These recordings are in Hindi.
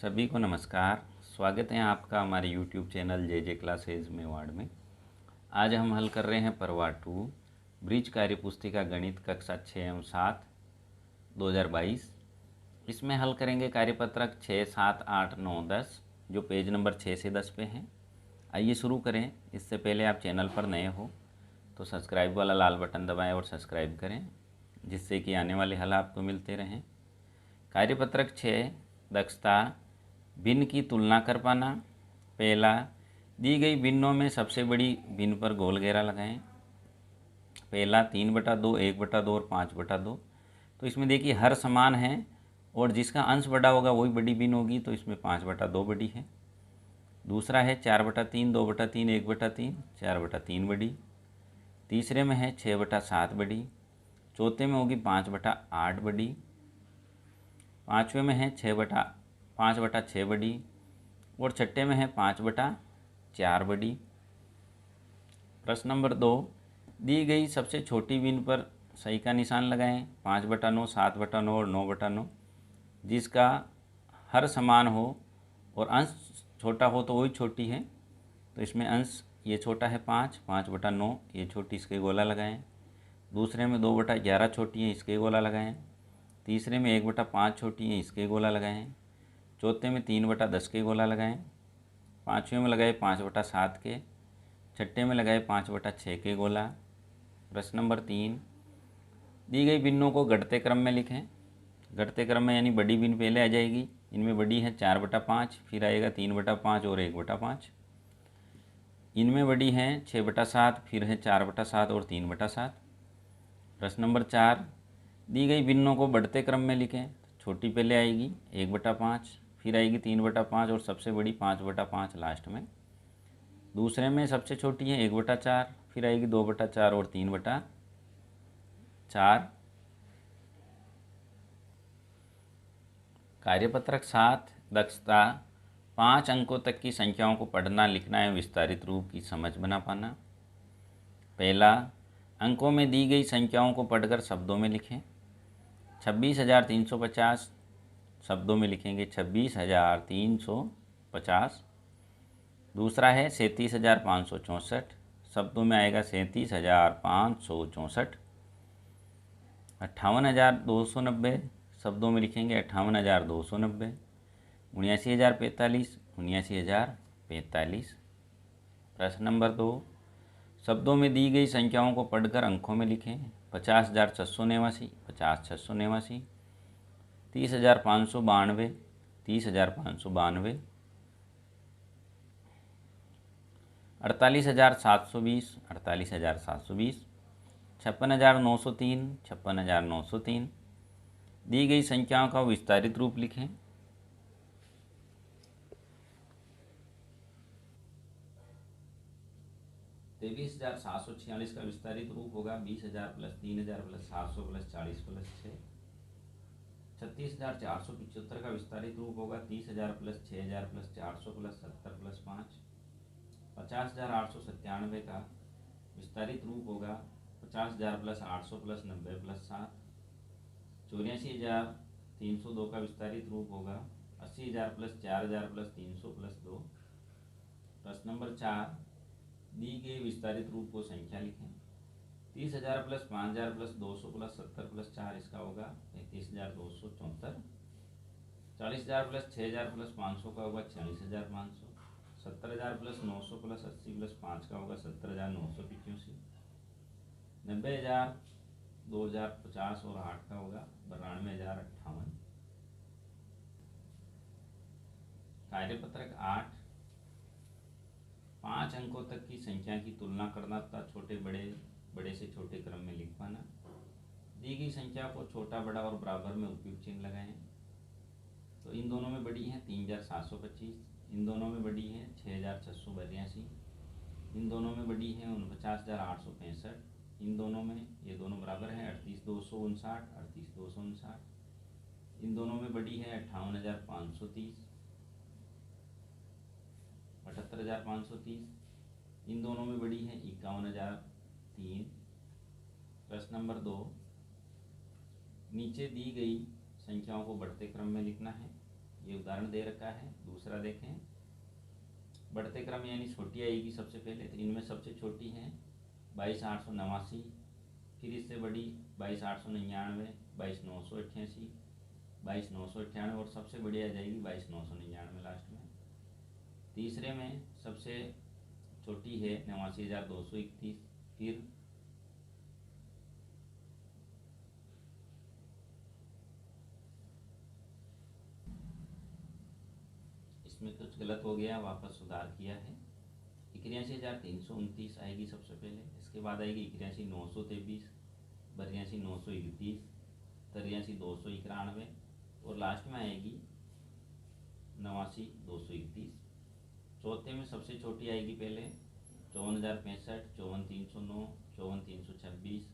सभी को नमस्कार। स्वागत है आपका हमारे यूट्यूब चैनल जे क्लासेज में वार्ड में। आज हम हल कर रहे हैं प्रवाह 2 ब्रिज कार्य पुस्तिका गणित कक्षा 6 एवं 7 2022। इसमें हल करेंगे कार्यपत्रक 6, 7, 8, 9, 10 जो पेज नंबर 6 से 10 पे हैं। आइए शुरू करें। इससे पहले आप चैनल पर नए हो तो सब्सक्राइब वाला लाल बटन दबाएं और सब्सक्राइब करें, जिससे कि आने वाले हल आपको मिलते रहें। कार्यपत्रक 6 दक्षता भिन्न की तुलना कर पाना। पहला, दी गई भिन्नों में सबसे बड़ी भिन्न पर गोल घेरा लगाएं। पहला 3/2, 1/2 और 5/2। तो इसमें देखिए हर समान है और जिसका अंश बड़ा होगा वही बड़ी भिन्न होगी, तो इसमें 5/2 बड़ी है। दूसरा है 4/3, 2/3, 1/3, 4/3 बड़ी। तीसरे में है 6/7 बड़ी। चौथे में होगी 5/8 बड़ी। पाँचवें में है 5/6 बड़ी और छठे में है 5/4 बड़ी। प्रश्न नंबर 2, दी गई सबसे छोटी भिन्न पर सही का निशान लगाएं। 5/9, 7/9 और 9/9। जिसका हर समान हो और अंश छोटा हो तो वही छोटी है, तो इसमें अंश ये छोटा है 5/9 ये छोटी, इसके गोला लगाएं। दूसरे में 2/11 छोटी है, इसके गोला लगाएं। तीसरे में 1/5 छोटी है, इसके गोला लगाएं। चौथे में 3/10 के गोला लगाएं। पाँचवें में लगाए 5/7 के। छठे में लगाए 5/6 के गोला। प्रश्न नंबर 3, दी गई भिन्नों को घटते क्रम में लिखें। घटते क्रम में यानी बड़ी भिन्न पहले आ जाएगी। इनमें बड़ी है 4/5, फिर आएगा 3/5 और 1/5। इनमें बड़ी है 6/7, फिर है 4/7 और 3/7। प्रश्न नंबर 4, दी गई भिन्नों को बढ़ते क्रम में लिखें। छोटी पहले आएगी 1/5, फिर आएगी 3/5 और सबसे बड़ी 5/5 लास्ट में। दूसरे में सबसे छोटी है 1/4, फिर आएगी 2/4 और 3/4। कार्यपत्रक 7 दक्षता 5 अंकों तक की संख्याओं को पढ़ना, लिखना एवं विस्तारित रूप की समझ बना पाना। पहला, अंकों में दी गई संख्याओं को पढ़कर शब्दों में लिखें। 26,350 शब्दों में लिखेंगे 26,350। दूसरा है 37,564 शब्दों में आएगा 37,564। 58,290 शब्दों में लिखेंगे 58,290। 79,045 79,045। प्रश्न नंबर 2, शब्दों में दी गई संख्याओं को पढ़कर अंकों में लिखें। 50,689 50,689। 30,592 30,592। 48,720 48,720। 56,903 56,903। दी गई संख्याओं का विस्तारित रूप लिखें। 23,746 का विस्तारित रूप होगा 20,000 + 3,000 + 700 + 40 + 6। 36,475 का विस्तारित रूप होगा 30,000 + 6,000 + 400 + 70 + 5। 50,897 का विस्तारित रूप होगा 50,000 + 800 + 90 + 7। 84,302 का विस्तारित रूप होगा 80,000 + 4,000 + 300 + 2। प्रश्न नंबर 4, दी गई विस्तारित रूप को संख्या लिखें। 30,000 + 5,000 + 200 + 70 + 4 इसका होगा 35,274। 40,000 + 6,000 + 500 का होगा 46,500। 70,000 + 900 + 80 + 5 का होगा 70,985। 90,000 2,050 और 8 का होगा 92,058। कार्यपत्रक 8 5 अंकों तक की संख्या की तुलना करना तथा छोटे बड़े से छोटे क्रम में लिख पाना। दी गई संख्या को छोटा, बड़ा और बराबर में उपयुक्त चिन्ह लगाएं। तो इन दोनों में बड़ी है 3,725, इन दोनों में बड़ी है 6,682, इन दोनों में बड़ी है 49,865, इन दोनों में ये दोनों बराबर हैं 38,259 38,259। इन दोनों में बड़ी है 58,530 78,530। इन दोनों में बड़ी है 51,003। प्रश्न नंबर 2, नीचे दी गई संख्याओं को बढ़ते क्रम में लिखना है। ये उदाहरण दे रखा है। दूसरा देखें, बढ़ते क्रम यानी छोटी आएगी सबसे पहले, तो इनमें सबसे छोटी है 22,889, फिर इससे बड़ी 22,899, 22,988, 22,998 और सबसे बड़ी आ जाएगी 22,999 लास्ट में। तीसरे में सबसे छोटी है 89,231, फिर इसमें कुछ गलत हो गया, वापस सुधार किया है। 81,329 आएगी सबसे पहले, इसके बाद आएगी 81,923, 82,931, 83,291 और लास्ट में आएगी 89,231। चौथे में सबसे छोटी आएगी पहले 54,065, 54,309, 54,326,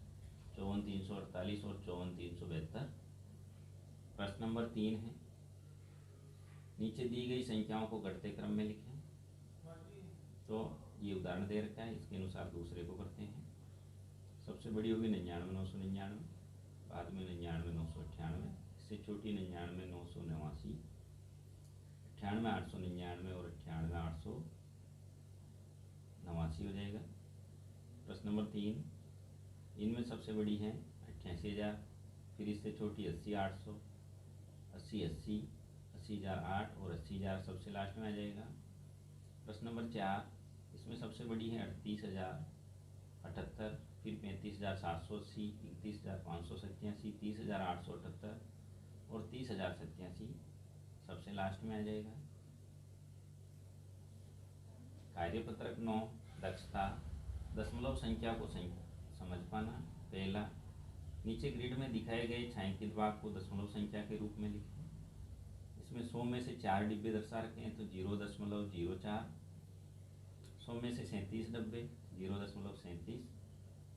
54,348 और 54,372। प्रश्न नंबर 3 है, नीचे दी गई संख्याओं को घटते क्रम में लिखें। तो ये उदाहरण दे रखा है, इसके अनुसार दूसरे को करते हैं। सबसे बड़ी होगी 99,999, बाद में 99,998, इससे छोटी 99,989, 98,899 और 98,889 हो जाएगा। प्रश्न नंबर 3, इनमें सबसे बड़ी है 88,000, फिर इससे छोटी 80,800, 80,80, 80,008 और 80,000 सबसे लास्ट में आ जाएगा। प्रश्न नंबर 4, इसमें सबसे बड़ी है 38,078, फिर 35,780, 31,587, 30,878 और 30,087 सबसे लास्ट में आ जाएगा। कार्यपत्रक 9, दक्षता, दशमलव संख्या को समझ पाना। पहला, नीचे ग्रिड में दिखाए गए छायांकित भाग को दशमलव संख्या के रूप में लिखें। इसमें 100 में से 4 डिब्बे दर्शा रखे हैं, तो 0.04, 100 में से 37 डब्बे 0.37,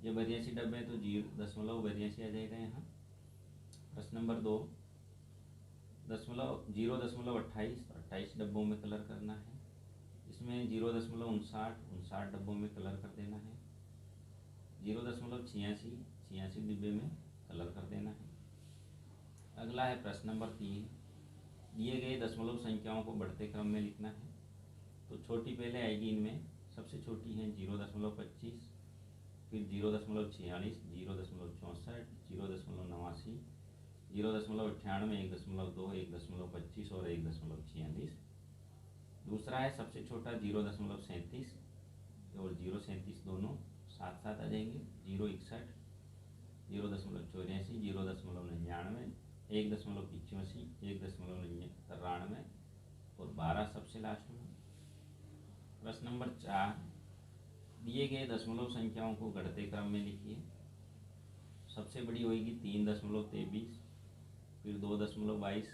ये 82 डब्बे हैं तो 0.82 आ जाएगा यहाँ। प्रश्न नंबर 2, 0.28, 28 डब्बों में कलर करना है। इसमें 0.59 डब्बों में कलर कर देना है। 0.86, 86 डिब्बे में कलर कर देना है। अगला है प्रश्न नंबर 3, दिए गए दशमलव संख्याओं को बढ़ते क्रम में लिखना है। तो छोटी पहले आएगी, इनमें सबसे छोटी है 0.25, फिर 0.46, 0.64, 0.89, 0.98, 1.2, 1.25 और 1.46। दूसरा है सबसे छोटा 0.37 और 0.37 दोनों साथ साथ आ जाएंगे। 0.61, 0.84, 0.99, 1.85, 1.93 और 12 सबसे लास्ट में। प्रश्न नंबर 4, दिए गए दशमलव संख्याओं को घटते क्रम में लिखिए। सबसे बड़ी होगी 3.23, फिर 2.22,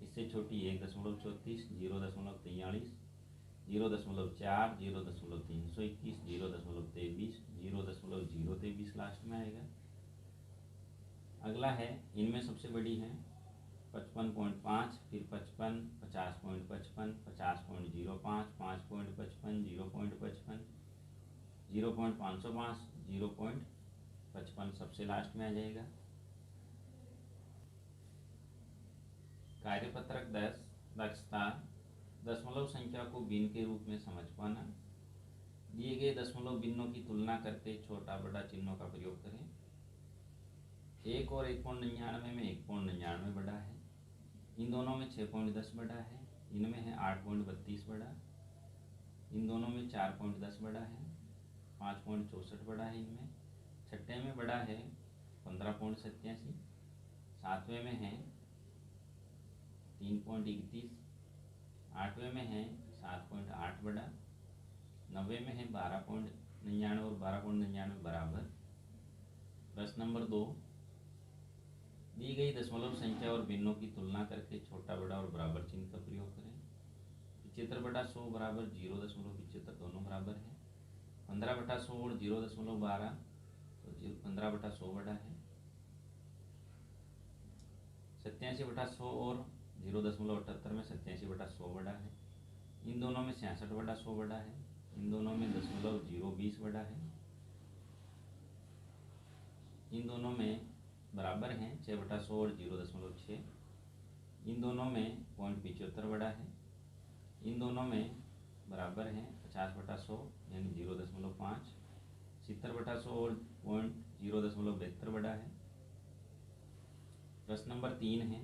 इससे छोटी 1.34, 0.43, 0.4, 0.321, 0.23, 0.023 लास्ट में आएगा। अगला है, इनमें सबसे बड़ी है 55.5, फिर 55, 50.55, 50.05, 5.55, 0.55, 0.505, 0.55 सबसे लास्ट में आ जाएगा। कार्यपत्रक 10, दक्षता, दशमलव संख्या को भिन्न के रूप में समझ पाना। दिए गए दशमलव भिन्नों की तुलना करके छोटा बड़ा चिन्हों का प्रयोग करें। 1 और 1.99 में 1.99 बड़ा है, इन दोनों में 6.10 बड़ा है, इनमें है 8.32 बड़ा, इन दोनों में 4.10 बड़ा है, 5.64 बड़ा है इनमें। छठे में बड़ा है 15.87, सातवें में है 3.31, आठवें में है 7.8 बड़ा, 90 में है 12.99 और 12.99 बराबर। प्रश्न नंबर 2, दी गई दशमलव संख्या और भिन्नों की तुलना करके छोटा बड़ा और बराबर चिन्ह का प्रयोग करें। 75/100 बराबर 0.75 दोनों बराबर है। 15/100 और 0.12 तो 15/100 बड़ा है। 87/100 और 0.78 में 87/100 बड़ा है, इन दोनों में 66/100 बड़ा है, इन दोनों में 0.020 बड़ा है, इन दोनों में बराबर हैं 6/100 और 0.6। इन दोनों में 0.75 बड़ा है, इन दोनों में बराबर हैं 50/100 यानी 0.5, 70/100 और 0.72 बड़ा है। प्रश्न नंबर 3 है,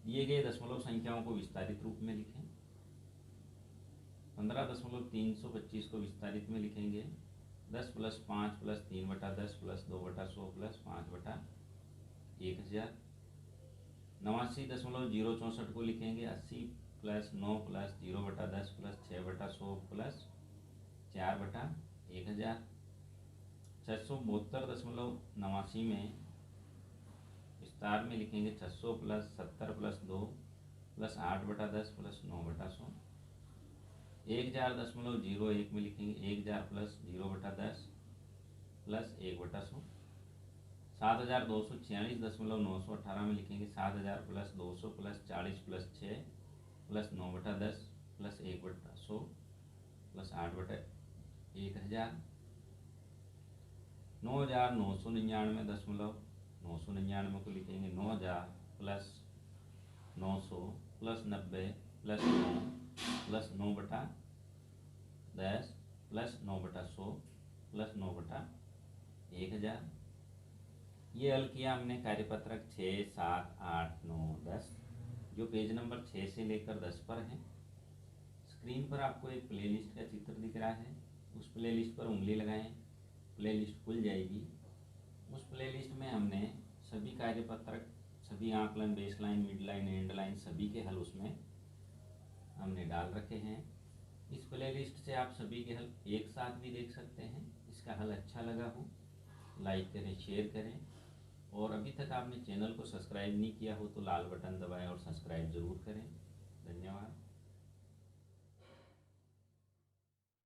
दिए गए दशमलव संख्याओं को विस्तारित रूप में लिखें। 15.325 को विस्तारित में लिखेंगे 10 + 5 + 3/10 + 2/100 + 5/1000। 89.064 को लिखेंगे 80 + 9 + 0/10 + 6/100 + 4/1000। 672.89 में विस्तार में लिखेंगे 600 + 70 + 2 + 8/10 + 9/100। 1000.01 में लिखेंगे 1000 + 0/10 + 1/100। 7246.918 में लिखेंगे 7000 + 200 + 40 + 6 + 9/10 + 1/100 + 8/1000। 9999.999 को लिखेंगे 9000 + 900 + 90 + 9 + 9/10 + 9/100 + 9/1000। ये हल किया हमने कार्यपत्रक 6, 7, 8, 9, 10 जो पेज नंबर 6 से लेकर 10 पर है। स्क्रीन पर आपको एक प्लेलिस्ट का चित्र दिख रहा है, उस प्लेलिस्ट पर उंगली लगाएं, प्लेलिस्ट खुल जाएगी। उस प्लेलिस्ट में हमने सभी कार्यपत्रक, सभी आकलन, बेसलाइन, मिडलाइन, एंडलाइन सभी के हल उसमें हमने डाल रखे हैं। इस प्लेलिस्ट से आप सभी के हल एक साथ भी देख सकते हैं। इसका हल अच्छा लगा हो लाइक करें, शेयर करें, और अभी तक आपने चैनल को सब्सक्राइब नहीं किया हो तो लाल बटन दबाएं और सब्सक्राइब ज़रूर करें।